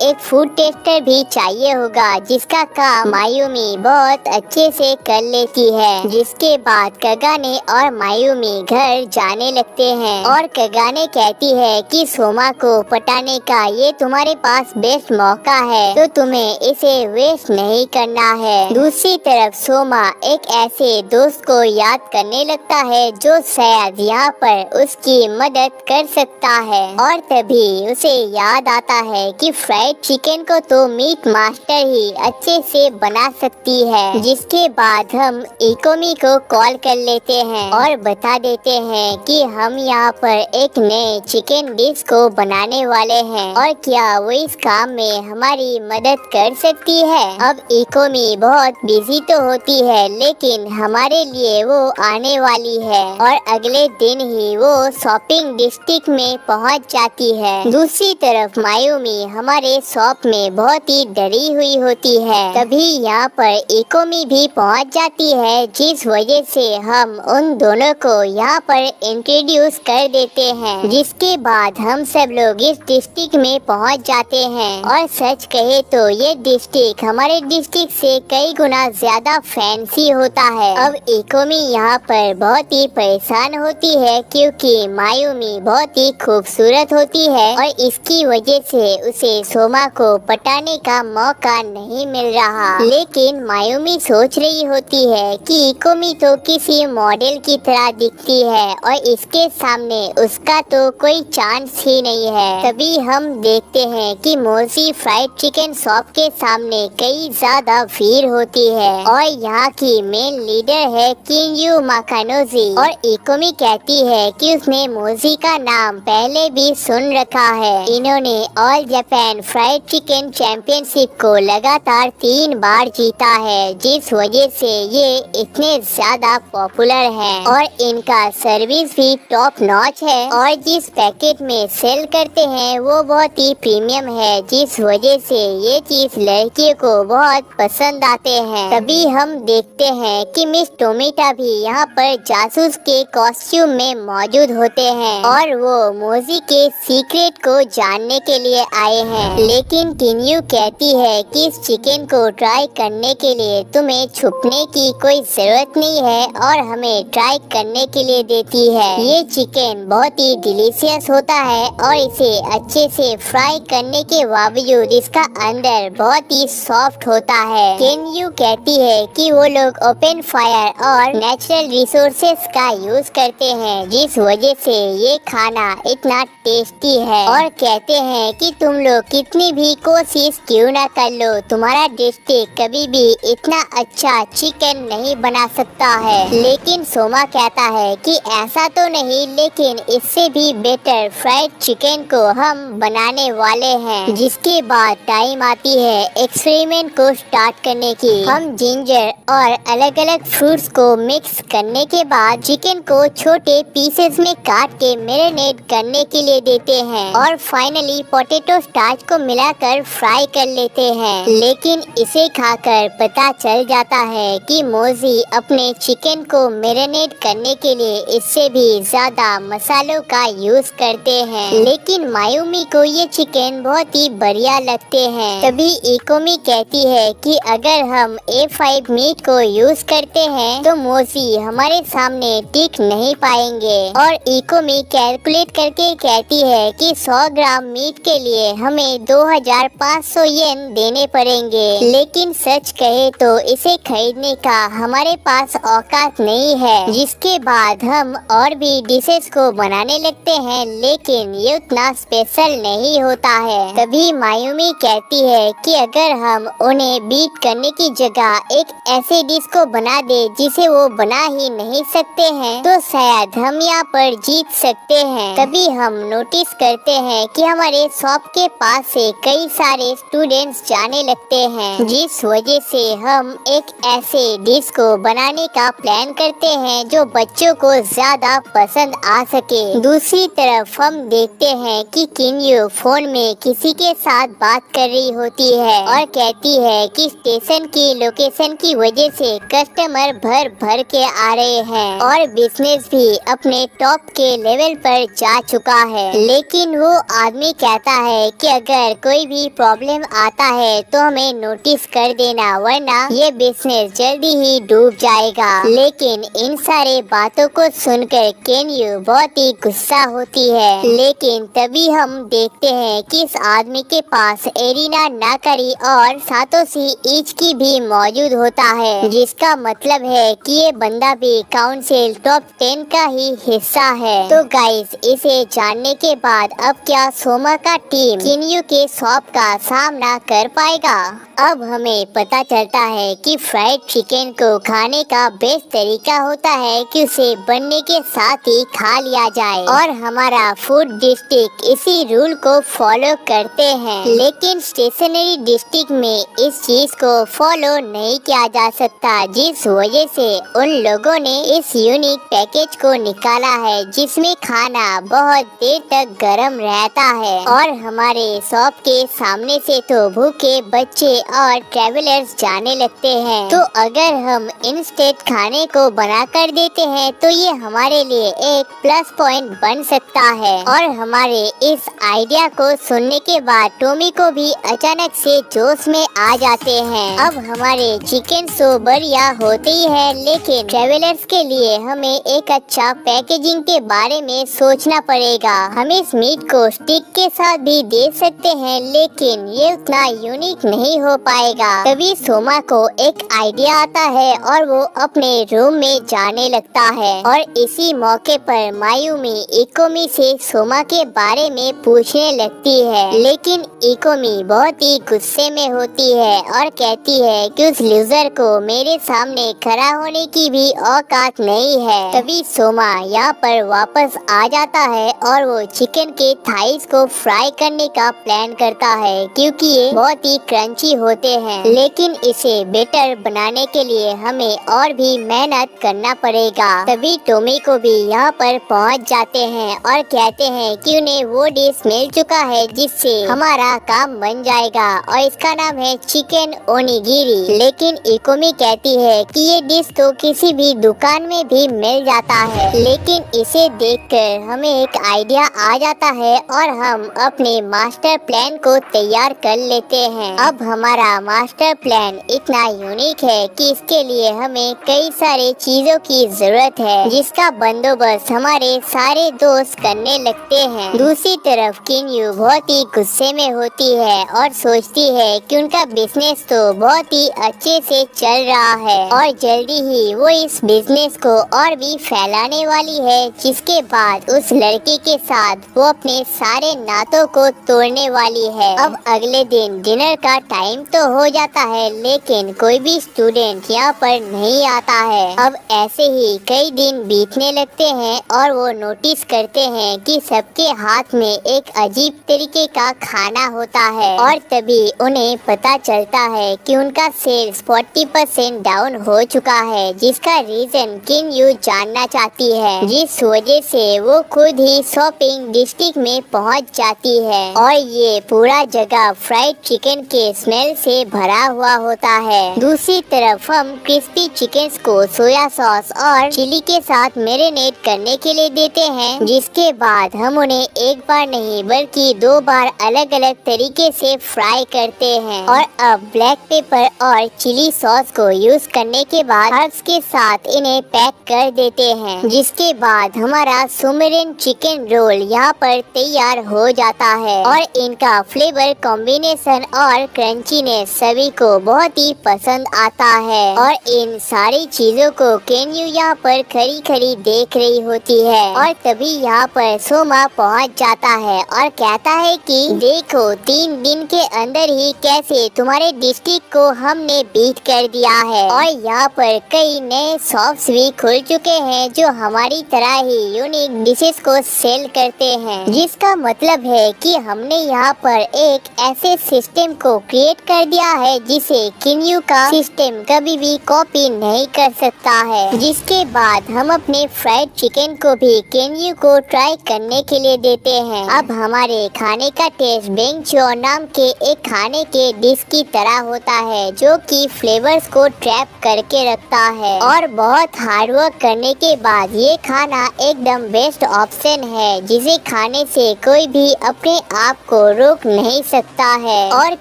एक फूड टेस्टर भी चाहिए होगा, जिसका काम मायूमी बहुत अच्छे से कर लेती है। जिसके बाद कगाने और मायूमी घर जाने लगते हैं और कगाने कहती है कि सोमा को पटाने का ये तुम्हारे पास बेस्ट मौका है, तो तुम्हें इसे वेस्ट नहीं करना है। दूसरी तरफ सोमा एक ऐसे दोस्त को याद करने लगता है जो शायद यहाँ पर उसकी मदद कर सकता है, और तभी उसे याद आता है कि फ्राइड चिकन को तो मीट मास्टर ही अच्छे से बना सकती है। जिसके बाद हम इकोमी को कॉल कर लेते हैं और बता देते हैं कि हम यहाँ पर एक नए चिकन डिश को बनाने वाले हैं और क्या वो इस काम में हमारी मदद कर सकती है। अब इकोमी बहुत बिजी तो होती है, लेकिन हमारे लिए वो आने वाली है और अगले दिन ही वो शॉपिंग डिस्ट्रिक्ट में पहुंच जाती है। दूसरी तरफ मायूमी हमारे शॉप में बहुत ही डरी हुई होती है। तभी यहाँ पर इकोमी भी पहुंच जाती है, जिस वजह से हम उन दोनों को यहाँ पर इंट्रोड्यूस कर देते हैं। जिसके बाद हम सब लोग इस डिस्ट्रिक्ट में पहुँच जाते हैं और सच कहे तो ये डिस्ट्रिक्ट हमारे डिस्ट्रिक्ट से कई गुना ज्यादा फैंसी होता है। अब इकोमी यहाँ पर बहुत ही परेशान होती है क्योंकि मायूमी बहुत ही खूबसूरत होती है और इसकी वजह से उसे सोमा को पटाने का मौका नहीं मिल रहा। लेकिन मायूमी सोच रही होती है कि इकोमी तो किसी मॉडल की तरह दिखती है और इसके सामने उसका तो कोई चांस ही नहीं है। तभी हम देखते हैं कि मोजी फ्राइड चिकन शॉप के सामने कई ज्यादा भीड़ होती है और यहाँ की मेन लीडर है किंजू माकानोजी, और इकोमी कहती है कि उसने मोजी का नाम पहले भी सुन रखा है। इन्होंने all Japan fried chicken championship को लगातार 3 बार जीता है, जिस वजह से ये इतने ज्यादा पॉपुलर हैं और इनका सर्विस भी टॉप नॉच है और जिस पैकेट में सेल करते हैं वो बहुत ही प्रीमियम है, जिस वजह से ये चीज लड़कियों को बहुत पसंद आते हैं। तभी हम देखते हैं कि मिस टोमेटा भी यहाँ पर जासूस के कॉस्ट्यूम में मौजूद होते हैं और वो मोजी के सीक्रेट को जानने के लिए आए हैं। लेकिन किन्यू कहती है कि इस चिकन को ट्राई करने के लिए तुम्हें छुपने की कोई जरूरत नहीं है और हमें ट्राई करने के लिए देती है। ये चिकन बहुत ही डिलीशियस होता है और इसे अच्छे से फ्राई करने के बावजूद इसका अंदर बहुत ही सॉफ्ट होता है। किन्यू कहती है कि वो लोग ओपन फायर और नेचुरल रिसोर्सेज का यूज करते हैं, जिस वजह से ये खाना इतना टेस्टी है, और कहते हैं कि तुम लोग कितनी भी कोशिश क्यों ना कर लो, तुम्हारा डिस्ट्रिक्ट कभी भी इतना अच्छा चिकन नहीं बना सकता है। लेकिन सोमा कहता है कि ऐसा तो नहीं, लेकिन इससे भी बेटर फ्राइड चिकन को हम बनाने वाले हैं। जिसके बाद टाइम आती है एक्सपेरिमेंट को स्टार्ट करने की। हम जिंजर और अलग अलग फ्रूट्स को मिक्स करने के बाद चिकन को छोटे पीसेस में काट के मैरिनेट करने के लिए देते हैं और फाइनली पोटैटो स्टार्च को मिलाकर फ्राई कर लेते हैं। लेकिन इसे खाकर पता चल जाता है कि मोजी अपने चिकन को मैरिनेट करने के लिए इससे भी ज्यादा मसालों का यूज करते हैं। लेकिन मायूमी को ये चिकन बहुत ही बढ़िया लगते हैं। तभी इकोमी कहती है कि अगर हम A5 मीट को यूज करते हैं तो मोजी हमारे सामने टिक नहीं पाएंगे, और इकोमी कैलकुलेट करके कहती है कि 100 ग्राम मीट के लिए हमें 2500 येन देने पड़ेंगे। लेकिन सच कहे तो इसे खरीदने का हमारे पास औकात नहीं है। जिसके बाद हम और भी डिशेस को बनाने लगते हैं, लेकिन ये उतना स्पेशल नहीं होता है। तभी मायूमी कहती है कि अगर हम उन्हें बीट करने की जगह एक ऐसे डिश को बना दे जिसे वो बना ही नहीं सकते हैं, तो शायद हम यहाँ पर जीत सकते हैं। तभी हम नोटिस करते हैं कि हमारे शॉप के पास से कई सारे स्टूडेंट्स जाने लगते हैं, जिस वजह से हम एक ऐसे डिश को बनाने का प्लान करते हैं जो बच्चों को ज्यादा पसंद आ सके। दूसरी तरफ हम देखते हैं कि किन्यू फोन में किसी के साथ बात कर रही होती है और कहती है कि स्टेशन की लोकेशन की वजह से कस्टमर भर भर के आ रहे हैं और बिजनेस भी अपने टॉप के लेवल पर जा चुका है। लेकिन वो आदमी कहता है कि अगर कोई भी प्रॉब्लम आता है तो हमें नोटिस कर देना, वरना ये बिजनेस जल्दी ही डूब जाएगा। लेकिन इन सारे बातों को सुनकर केन्यू बहुत ही गुस्सा होती है। लेकिन तभी हम देखते हैं कि इस आदमी के पास एरिना नाकारी और सातोशी इचकी भी मौजूद होता है, जिसका मतलब है कि ये बंदा भी काउंसिल टॉप 10 का ही हिस्सा है। तो गाइस, इसे जानने के बाद अब क्या सोमा का टीम केन्यू के शॉप का सामना कर पाएगा? अब हमें पता चलता है कि फ्राइड चिकन को खाने का बेस्ट तरीका होता है कि उसे बनने के साथ ही खा लिया जाए, और हमारा फूड डिस्ट्रिक्ट इसी रूल को फॉलो करते हैं। लेकिन स्टेशनरी डिस्ट्रिक्ट में इस चीज को फॉलो नहीं किया जा सकता, जिस वजह से उन लोगों ने इस यूनिक पैकेज को निकाला है जिसमें खाना बहुत देर तक गर्म रहता है। और हमारे शॉप के सामने से तो भूखे बच्चे और ट्रेवलर्स जाने लगते हैं। तो अगर हम इंस्टेंट खाने को बना कर देते हैं तो ये हमारे लिए एक प्लस पॉइंट बन सकता है। और हमारे इस आइडिया को सुनने के बाद टोमी को भी अचानक से जोश में आ जाते हैं। अब हमारे चिकन सो बढ़िया होते ही है, लेकिन ट्रेवलर्स के लिए हमें एक अच्छा पैकेजिंग के बारे में सोचना पड़ेगा। हम इस मीट को स्टिक के साथ भी दे सकते हैं, लेकिन ये उतना यूनिक नहीं हो पाएगा। तभी सोमा को एक आइडिया आता है और वो अपने रूम में जाने लगता है। और इसी मौके पर मायूमी इकोमी से सोमा के बारे में पूछने लगती है, लेकिन इकोमी बहुत ही गुस्से में होती है और कहती है कि उस लूजर को मेरे सामने खड़ा होने की भी औकात नहीं है। तभी सोमा यहाँ पर वापस आ जाता है और वो चिकन के थाइस को फ्राई करने का प्लान करता है, क्योंकि ये बहुत ही क्रंची होते हैं। लेकिन इसे बेटर बनाने के लिए हमें और भी मेहनत करना पड़ेगा। तभी टोमी को भी यहाँ पर पहुँच जाते हैं और कहते हैं कि उन्हें वो डिश मिल चुका है जिससे हमारा काम बन जाएगा, और इसका नाम है चिकन ओनिगिरी। लेकिन इकोमी कहती है कि ये डिश तो किसी भी दुकान में भी मिल जाता है। लेकिन इसे देखकर हमें एक आइडिया आ जाता है और हम अपने मास्टर प्लान को तैयार कर लेते हैं। अब हमारा मास्टर प्लान इतना यूनिक है कि इसके लिए हमें कई सारे चीजों की जरूरत है, जिसका बंदोबस्त हमारे सारे दोस्त करने लगते हैं। दूसरी तरफ केन्यू बहुत ही गुस्से में होती है और सोचती है कि उनका बिजनेस तो बहुत ही अच्छे से चल रहा है और जल्दी ही वो इस बिजनेस को और भी फैलाने वाली है, जिसके बाद उस लड़के के साथ वो अपने सारे नातों को तोड़ने वाली है। अब अगले दिन डिनर का टाइम तो हो जाता है, लेकिन कोई भी स्टूडेंट यहाँ पर नहीं आता है। अब ऐसे ही कई दिन बीतने लगते हैं और वो नोटिस करते हैं कि सबके हाथ में एक अजीब तरीके का खाना होता है, और तभी उन्हें पता चलता है कि उनका सेल्स 40% डाउन हो चुका है, जिसका रीजन केन्यू जानना चाहती है, जिस वजह से वो खुद ही शॉपिंग डिस्ट्रिक्ट में पहुंच जाती है। और ये पूरा जगह फ्राइड चिकन के स्मेल से भरा हुआ होता है। दूसरी तरफ हम क्रिस्पी चिकन को सोया सॉस और चिली के साथ मैरिनेट करने के लिए देते हैं, जिसके बाद हम उन्हें एक बार नहीं बल्कि 2 बार अलग अलग तरीके से फ्राई करते हैं। और अब ब्लैक पेपर और चिली सॉस को यूज करने के बाद हर्ब्स के साथ इन्हें पैक कर देते हैं, जिसके बाद हमारा सुमेरियन चिकन रोल यहाँ पर तैयार हो जाता है। और इनका फ्लेवर कॉम्बिनेशन और क्रंचीनेस सभी को बहुत ही पसंद आता है। और इन सारी चीजों को केन्यू यहाँ पर खरी खरी देख रही होती है, और तभी यहाँ पर सोमा पहुँच जाता है और कहता है कि देखो 3 दिन के अंदर ही कैसे तुम्हारे डिस्ट्रिक्ट को हमने बीट कर दिया है, और यहाँ पर कई नए शॉप्स भी खुल चुके हैं जो हमारी तरह ही यूनिक डिशेस को सेल करते हैं, जिसका मतलब है कि हमने यहाँ पर एक ऐसे सिस्टम को क्रिएट कर दिया है जिसे केन्यू का सिस्टम कभी भी कॉपी नहीं कर सकता है। जिसके बाद हम अपने फ्राइड चिकन को भी केन्यू को ट्राई करने के लिए देते हैं। अब हमारे खाने का टेस्ट बेंगचो नाम के एक खाने के डिश की तरह होता है, जो कि फ्लेवर्स को ट्रैप करके रखता है और बहुत हार्ड वर्क करने के बाद ये खाना एकदम बेस्ट ऑप्शन है, जिसे खाने से कोई भी अपने आप को रोक नहीं सकता है। और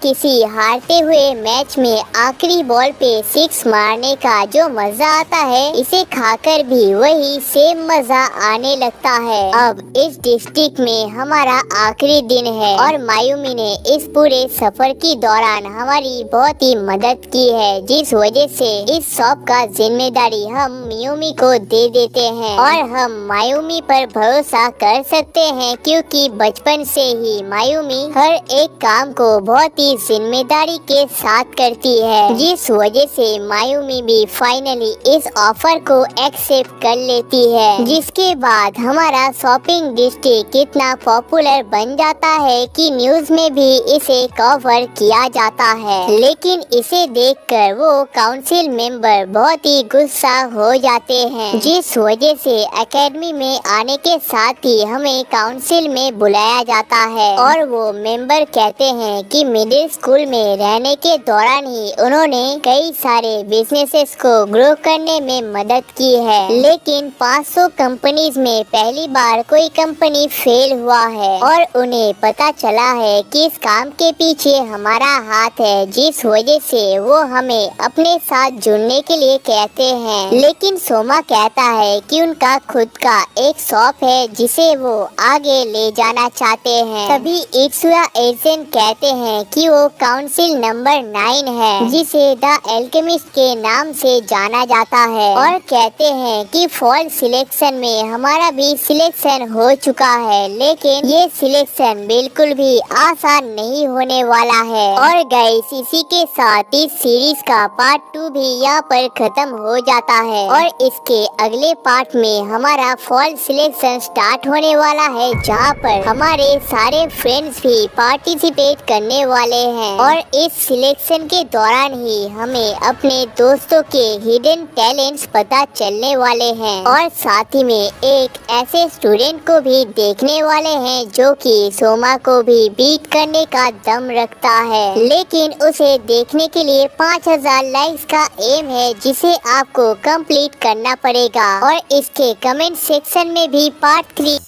किसी हारते हुए मैच में आखिरी बॉल पे 6 मारने का जो मजा आता है, इसे खाकर भी वही सेम मजा आने लगता है। अब इस डिस्ट्रिक्ट में हमारा आखिरी दिन है और मायूमी ने इस पूरे सफर के दौरान हमारी बहुत ही मदद की है, जिस वजह से इस शॉप का जिम्मेदारी हम मियूमी को दे देते हैं और हम मायूमी पर भरोसा कर सकते हैं, क्योंकि बचपन से ही मायूमी हर एक काम को बहुत ही जिम्मेदारी के साथ करती है, जिस वजह से मायूमी भी फाइनली इस ऑफर को एक्सेप्ट कर लेती है। जिसके बाद हमारा शॉपिंग डिस्ट्रिक्ट इतना पॉपुलर बन जाता है कि न्यूज में भी इसे कवर किया जाता है। लेकिन इसे देखकर वो काउंसिल मेंबर बहुत ही गुस्सा हो जाते हैं, जिस वजह से एकेडमी में आने के साथ ही हमें काउंसिल में बुलाया जाता है और वो मेंबर कहते हैं कि मिडिल स्कूल में रहने के दौरान ही उन्होंने कई सारे बिजनेसेस को ग्रो करने में मदद की है, लेकिन 500 कंपनीज में पहली बार कोई कंपनी फेल हुआ है और उन्हें पता चला है कि इस काम के पीछे हमारा हाथ है, जिस वजह से वो हमें अपने साथ जुड़ने के लिए कहते हैं। लेकिन सोमा कहता है कि उनका खुद का एक शॉप है जिसे वो आगे ले जाना चाहते हैं। तभी इक्सुआ एजेंट कहते हैं कि वो काउंसिल नंबर 9 है, जिसे द एल्केमिस्ट के नाम से जाना जाता है, और कहते हैं कि फॉल सिलेक्शन में हमारा भी सिलेक्शन हो चुका है, लेकिन ये सिलेक्शन बिल्कुल भी आसान नहीं होने वाला है। और गाइस, इसी के साथ इस सीरीज का पार्ट 2 भी यहाँ पर खत्म हो जाता है और इसके अगले पार्ट में हमारा फॉल सिलेक्शन स्टार्ट होने वाला है, जहाँ पर हमारे सारे फ्रेंड्स भी पार्टिसिपेट करने वाले हैं और इस सिलेक्शन के दौरान ही हमें अपने दोस्तों के हिडन टैलेंट्स पता चलने वाले हैं और साथ ही में एक ऐसे स्टूडेंट को भी देखने वाले हैं जो कि सोमा को भी बीट करने का दम रखता है, लेकिन उसे देखने के लिए 5000 लाइक्स का एम है, जिसे आपको कंप्लीट करना पड़ेगा। और इसके कमेंट सेक्शन में भी पार्ट 3